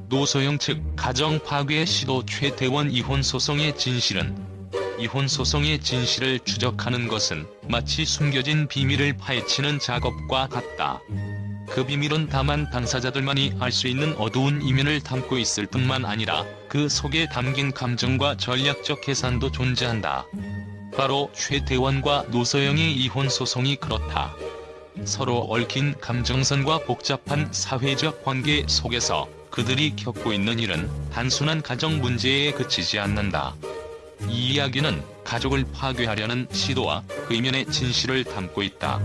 노소영 측 가정 파괴 시도 최태원 이혼 소송의 진실은 이혼 소송의 진실을 추적하는 것은 마치 숨겨진 비밀을 파헤치는 작업과 같다. 그 비밀은 다만 당사자들만이 알 수 있는 어두운 이면을 담고 있을 뿐만 아니라 그 속에 담긴 감정과 전략적 계산도 존재한다. 바로 최태원과 노소영의 이혼 소송이 그렇다. 서로 얽힌 감정선과 복잡한 사회적 관계 속에서 그들이 겪고 있는 일은 단순한 가정 문제에 그치지 않는다. 이 이야기는 가족을 파괴하려는 시도와 그 이면의 진실을 담고 있다.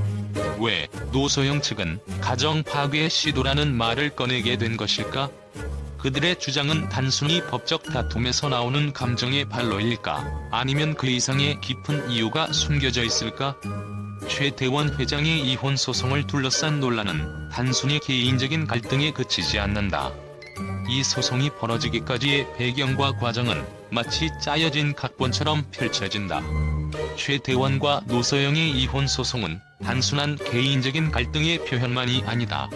왜 노소영 측은 가정 파괴 시도라는 말을 꺼내게 된 것일까? 그들의 주장은 단순히 법적 다툼에서 나오는 감정의 발로일까? 아니면 그 이상의 깊은 이유가 숨겨져 있을까? 최태원 회장의 이혼 소송을 둘러싼 논란은 단순히 개인적인 갈등에 그치지 않는다. 이 소송이 벌어지기까지의 배경과 과정은 마치 짜여진 각본처럼 펼쳐진다. 최태원과 노소영의 이혼 소송은 단순한 개인적인 갈등의 표현만이 아니다.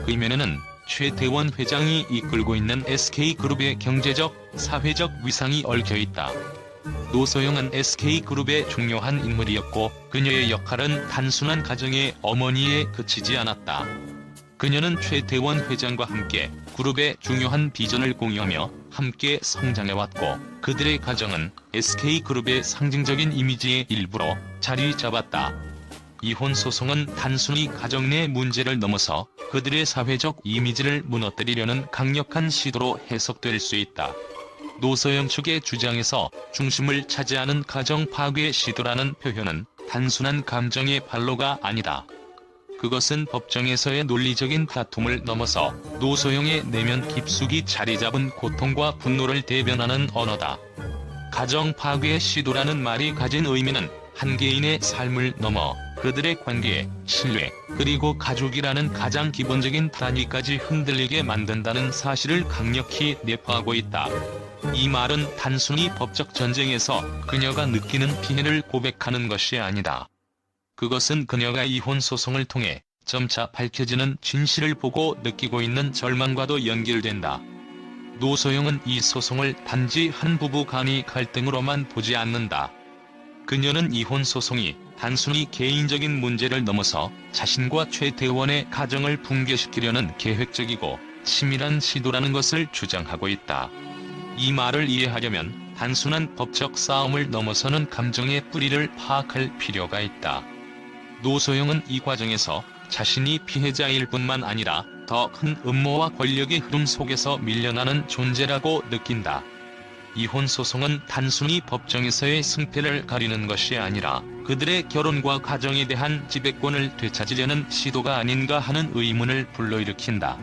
그 이면에는 최태원 회장이 이끌고 있는 SK그룹의 경제적, 사회적 위상이 얽혀있다. 노소영은 SK그룹의 중요한 인물이었고 그녀의 역할은 단순한 가정의 어머니에 그치지 않았다. 그녀는 최태원 회장과 함께 그룹의 중요한 비전을 공유하며 함께 성장해왔고 그들의 가정은 SK그룹의 상징적인 이미지의 일부로 자리 잡았다. 이혼 소송은 단순히 가정 내 문제를 넘어서 그들의 사회적 이미지를 무너뜨리려는 강력한 시도로 해석될 수 있다. 노소영 측의 주장에서 중심을 차지하는 가정 파괴 시도라는 표현은 단순한 감정의 발로가 아니다. 그것은 법정에서의 논리적인 다툼을 넘어서 노소영의 내면 깊숙이 자리 잡은 고통과 분노를 대변하는 언어다. 가정 파괴 시도라는 말이 가진 의미는 한 개인의 삶을 넘어 그들의 관계, 신뢰, 그리고 가족이라는 가장 기본적인 단위까지 흔들리게 만든다는 사실을 강력히 내포하고 있다. 이 말은 단순히 법적 전쟁에서 그녀가 느끼는 피해를 고백하는 것이 아니다. 그것은 그녀가 이혼 소송을 통해 점차 밝혀지는 진실을 보고 느끼고 있는 절망과도 연결된다. 노소영은 이 소송을 단지 한 부부 간의 갈등으로만 보지 않는다. 그녀는 이혼 소송이 단순히 개인적인 문제를 넘어서 자신과 최태원의 가정을 붕괴시키려는 계획적이고 치밀한 시도라는 것을 주장하고 있다. 이 말을 이해하려면 단순한 법적 싸움을 넘어서는 감정의 뿌리를 파악할 필요가 있다. 노소영은 이 과정에서 자신이 피해자일 뿐만 아니라 더 큰 음모와 권력의 흐름 속에서 밀려나는 존재라고 느낀다. 이혼 소송은 단순히 법정에서의 승패를 가리는 것이 아니라 그들의 결혼과 가정에 대한 지배권을 되찾으려는 시도가 아닌가 하는 의문을 불러일으킨다.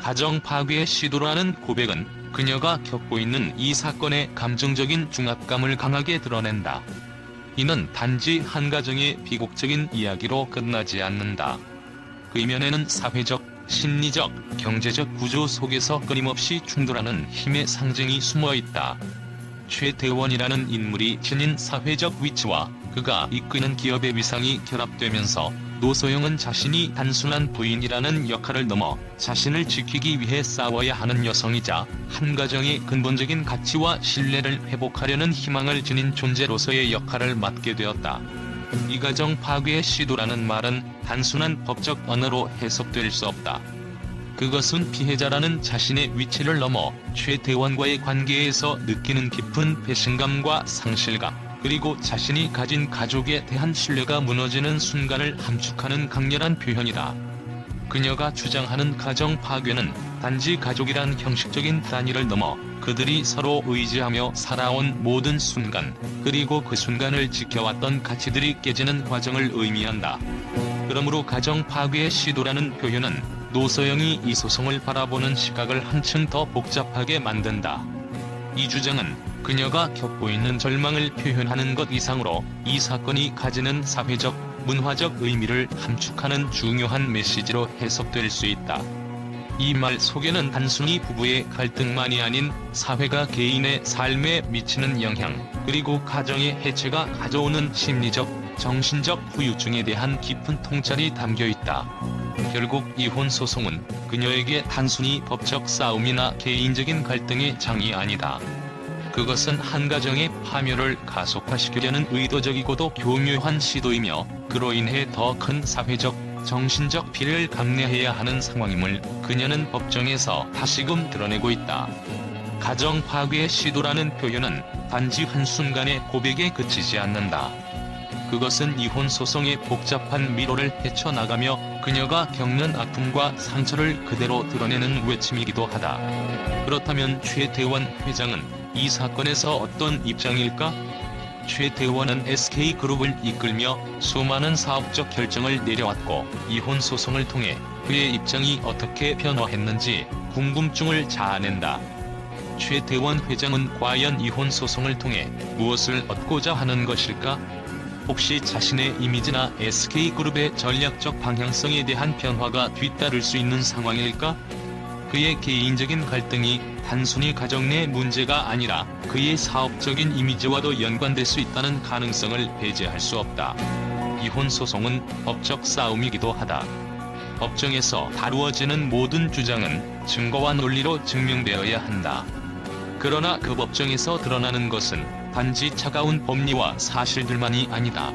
가정 파괴 시도라는 고백은 그녀가 겪고 있는 이 사건의 감정적인 중압감을 강하게 드러낸다. 이는 단지 한 가정의 비극적인 이야기로 끝나지 않는다. 그 이면에는 사회적, 심리적, 경제적 구조 속에서 끊임없이 충돌하는 힘의 상징이 숨어있다. 최태원이라는 인물이 지닌 사회적 위치와 그가 이끄는 기업의 위상이 결합되면서 노소영은 자신이 단순한 부인이라는 역할을 넘어 자신을 지키기 위해 싸워야 하는 여성이자 한 가정의 근본적인 가치와 신뢰를 회복하려는 희망을 지닌 존재로서의 역할을 맡게 되었다. 이 가정 파괴 시도라는 말은 단순한 법적 언어로 해석될 수 없다. 그것은 피해자라는 자신의 위치를 넘어 최태원과의 관계에서 느끼는 깊은 배신감과 상실감, 그리고 자신이 가진 가족에 대한 신뢰가 무너지는 순간을 함축하는 강렬한 표현이다. 그녀가 주장하는 가정 파괴는 단지 가족이란 형식적인 단위를 넘어 그들이 서로 의지하며 살아온 모든 순간, 그리고 그 순간을 지켜왔던 가치들이 깨지는 과정을 의미한다. 그러므로 가정 파괴 시도라는 표현은 노소영이 이 소송을 바라보는 시각을 한층 더 복잡하게 만든다. 이 주장은 그녀가 겪고 있는 절망을 표현하는 것 이상으로 이 사건이 가지는 사회적, 문화적 의미를 함축하는 중요한 메시지로 해석될 수 있다. 이 말 속에는 단순히 부부의 갈등만이 아닌 사회가 개인의 삶에 미치는 영향, 그리고 가정의 해체가 가져오는 심리적, 정신적 후유증에 대한 깊은 통찰이 담겨 있다. 결국 이혼 소송은 그녀에게 단순히 법적 싸움이나 개인적인 갈등의 장이 아니다. 그것은 한 가정의 파멸을 가속화시키려는 의도적이고도 교묘한 시도이며 그로 인해 더 큰 사회적, 정신적 피해를 감내해야 하는 상황임을 그녀는 법정에서 다시금 드러내고 있다. 가정 파괴의 시도라는 표현은 단지 한순간의 고백에 그치지 않는다. 그것은 이혼 소송의 복잡한 미로를 헤쳐나가며 그녀가 겪는 아픔과 상처를 그대로 드러내는 외침이기도 하다. 그렇다면 최대원 회장은 이 사건에서 어떤 입장일까? 최대원은 SK그룹을 이끌며 수많은 사업적 결정을 내려왔고 이혼 소송을 통해 그의 입장이 어떻게 변화했는지 궁금증을 자아낸다. 최대원 회장은 과연 이혼 소송을 통해 무엇을 얻고자 하는 것일까? 혹시 자신의 이미지나 SK그룹의 전략적 방향성에 대한 변화가 뒤따를 수 있는 상황일까? 그의 개인적인 갈등이 단순히 가정 내 문제가 아니라 그의 사업적인 이미지와도 연관될 수 있다는 가능성을 배제할 수 없다. 이혼 소송은 법적 싸움이기도 하다. 법정에서 다루어지는 모든 주장은 증거와 논리로 증명되어야 한다. 그러나 그 법정에서 드러나는 것은 단지 차가운 법리와 사실들만이 아니다.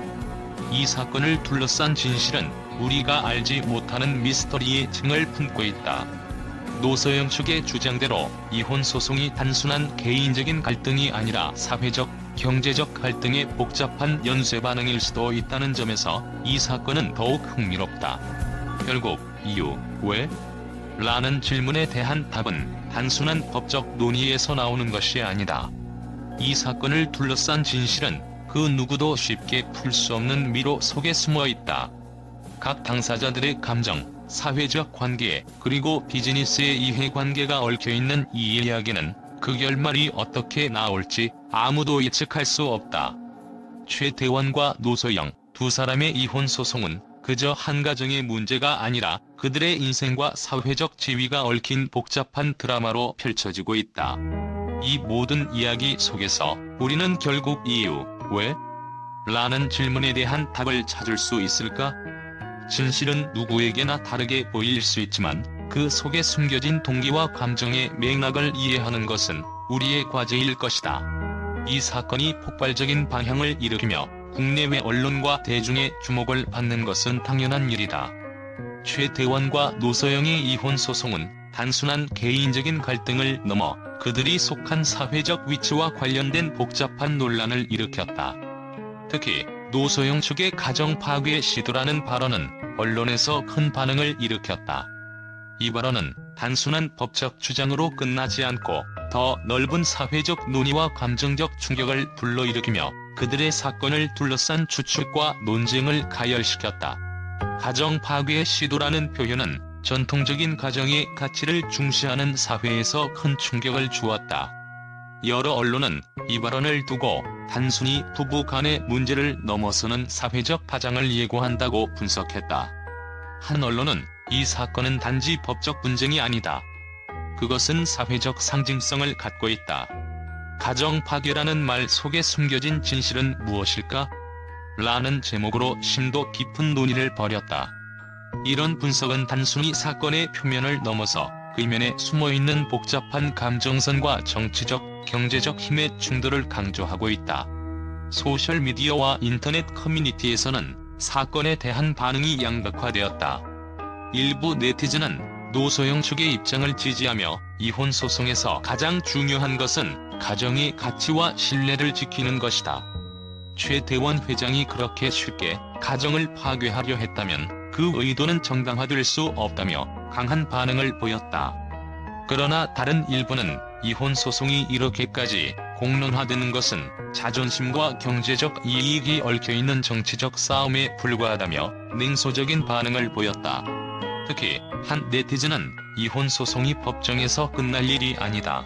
이 사건을 둘러싼 진실은 우리가 알지 못하는 미스터리의 층을 품고 있다. 노소영 측의 주장대로 이혼 소송이 단순한 개인적인 갈등이 아니라 사회적, 경제적 갈등의 복잡한 연쇄 반응일 수도 있다는 점에서 이 사건은 더욱 흥미롭다. 결국 이유, 왜? 라는 질문에 대한 답은 단순한 법적 논의에서 나오는 것이 아니다. 이 사건을 둘러싼 진실은 그 누구도 쉽게 풀 수 없는 미로 속에 숨어 있다. 각 당사자들의 감정, 사회적 관계, 그리고 비즈니스의 이해관계가 얽혀있는 이 이야기는 그 결말이 어떻게 나올지 아무도 예측할 수 없다. 최대원과 노소영 두 사람의 이혼 소송은 그저 한 가정의 문제가 아니라 그들의 인생과 사회적 지위가 얽힌 복잡한 드라마로 펼쳐지고 있다. 이 모든 이야기 속에서 우리는 결국 이유, 왜? 라는 질문에 대한 답을 찾을 수 있을까? 진실은 누구에게나 다르게 보일 수 있지만 그 속에 숨겨진 동기와 감정의 맥락을 이해하는 것은 우리의 과제일 것이다. 이 사건이 폭발적인 방향을 일으키며 국내외 언론과 대중의 주목을 받는 것은 당연한 일이다. 최대원과 노소영의 이혼 소송은 단순한 개인적인 갈등을 넘어 그들이 속한 사회적 위치와 관련된 복잡한 논란을 일으켰다. 특히 노소영 측의 가정 파괴 시도라는 발언은 언론에서 큰 반응을 일으켰다. 이 발언은 단순한 법적 주장으로 끝나지 않고 더 넓은 사회적 논의와 감정적 충격을 불러일으키며 그들의 사건을 둘러싼 추측과 논쟁을 가열시켰다. 가정 파괴 시도라는 표현은 전통적인 가정의 가치를 중시하는 사회에서 큰 충격을 주었다. 여러 언론은 이 발언을 두고 단순히 부부 간의 문제를 넘어서는 사회적 파장을 예고한다고 분석했다. 한 언론은 이 사건은 단지 법적 분쟁이 아니다. 그것은 사회적 상징성을 갖고 있다. 가정 파괴라는 말 속에 숨겨진 진실은 무엇일까? 라는 제목으로 심도 깊은 논의를 벌였다. 이런 분석은 단순히 사건의 표면을 넘어서 그 이면에 숨어있는 복잡한 감정선과 정치적, 경제적 힘의 충돌을 강조하고 있다. 소셜미디어와 인터넷 커뮤니티에서는 사건에 대한 반응이 양극화되었다. 일부 네티즌은 노소영 측의 입장을 지지하며 이혼 소송에서 가장 중요한 것은 가정의 가치와 신뢰를 지키는 것이다. 최대원 회장이 그렇게 쉽게 가정을 파괴하려 했다면 그 의도는 정당화될 수 없다며 강한 반응을 보였다. 그러나 다른 일부는 이혼 소송이 이렇게까지 공론화되는 것은 자존심과 경제적 이익이 얽혀있는 정치적 싸움에 불과하다며 냉소적인 반응을 보였다. 특히 한 네티즌은 이혼 소송이 법정에서 끝날 일이 아니다.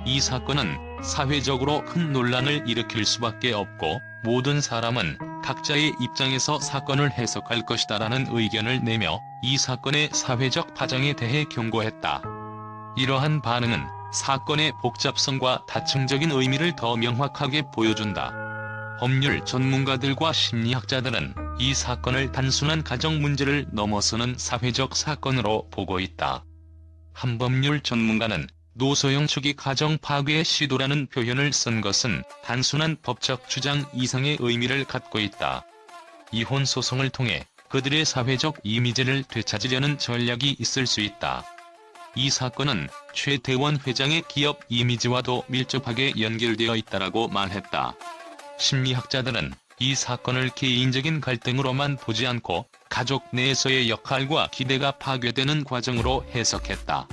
이 사건은 사회적으로 큰 논란을 일으킬 수밖에 없고 모든 사람은 각자의 입장에서 사건을 해석할 것이다라는 의견을 내며 이 사건의 사회적 파장에 대해 경고했다. 이러한 반응은 사건의 복잡성과 다층적인 의미를 더 명확하게 보여준다. 법률 전문가들과 심리학자들은 이 사건을 단순한 가정 문제를 넘어서는 사회적 사건으로 보고 있다. 한 법률 전문가는 노소영 측이 가정 파괴의 시도라는 표현을 쓴 것은 단순한 법적 주장 이상의 의미를 갖고 있다. 이혼 소송을 통해 그들의 사회적 이미지를 되찾으려는 전략이 있을 수 있다. 이 사건은 최대원 회장의 기업 이미지와도 밀접하게 연결되어 있다라고 말했다. 심리학자들은 이 사건을 개인적인 갈등으로만 보지 않고 가족 내에서의 역할과 기대가 파괴되는 과정으로 해석했다.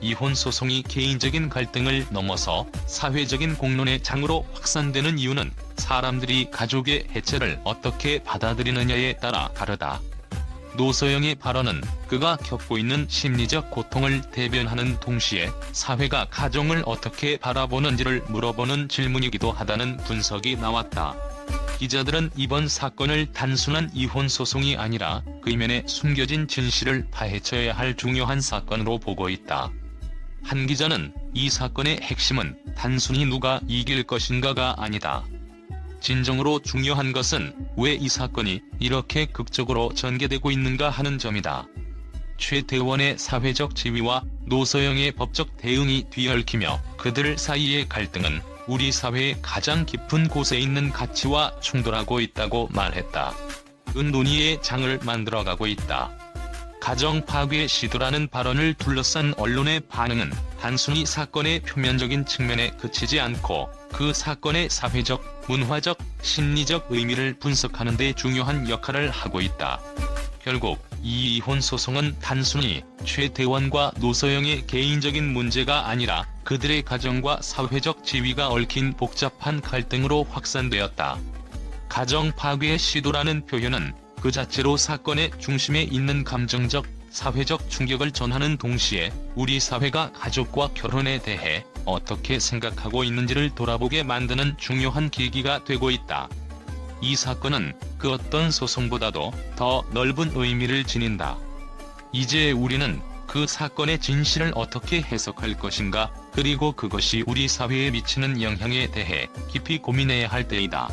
이혼 소송이 개인적인 갈등을 넘어서 사회적인 공론의 장으로 확산되는 이유는 사람들이 가족의 해체를 어떻게 받아들이느냐에 따라 다르다. 노소영의 발언은 그가 겪고 있는 심리적 고통을 대변하는 동시에 사회가 가정을 어떻게 바라보는지를 물어보는 질문이기도 하다는 분석이 나왔다. 기자들은 이번 사건을 단순한 이혼 소송이 아니라 그 이면에 숨겨진 진실을 파헤쳐야 할 중요한 사건으로 보고 있다. 한 기자는 이 사건의 핵심은 단순히 누가 이길 것인가가 아니다. 진정으로 중요한 것은 왜 이 사건이 이렇게 극적으로 전개되고 있는가 하는 점이다. 최대원의 사회적 지위와 노소영의 법적 대응이 뒤얽히며 그들 사이의 갈등은 우리 사회의 가장 깊은 곳에 있는 가치와 충돌하고 있다고 말했다. 은 논의의 장을 만들어가고 있다. 가정 파괴 시도라는 발언을 둘러싼 언론의 반응은 단순히 사건의 표면적인 측면에 그치지 않고 그 사건의 사회적, 문화적, 심리적 의미를 분석하는 데 중요한 역할을 하고 있다. 결국 이 이혼 소송은 단순히 최대원과 노소영의 개인적인 문제가 아니라 그들의 가정과 사회적 지위가 얽힌 복잡한 갈등으로 확산되었다. 가정 파괴 시도라는 표현은 그 자체로 사건의 중심에 있는 감정적, 사회적 충격을 전하는 동시에 우리 사회가 가족과 결혼에 대해 어떻게 생각하고 있는지를 돌아보게 만드는 중요한 계기가 되고 있다. 이 사건은 그 어떤 소송보다도 더 넓은 의미를 지닌다. 이제 우리는 그 사건의 진실을 어떻게 해석할 것인가, 그리고 그것이 우리 사회에 미치는 영향에 대해 깊이 고민해야 할 때이다.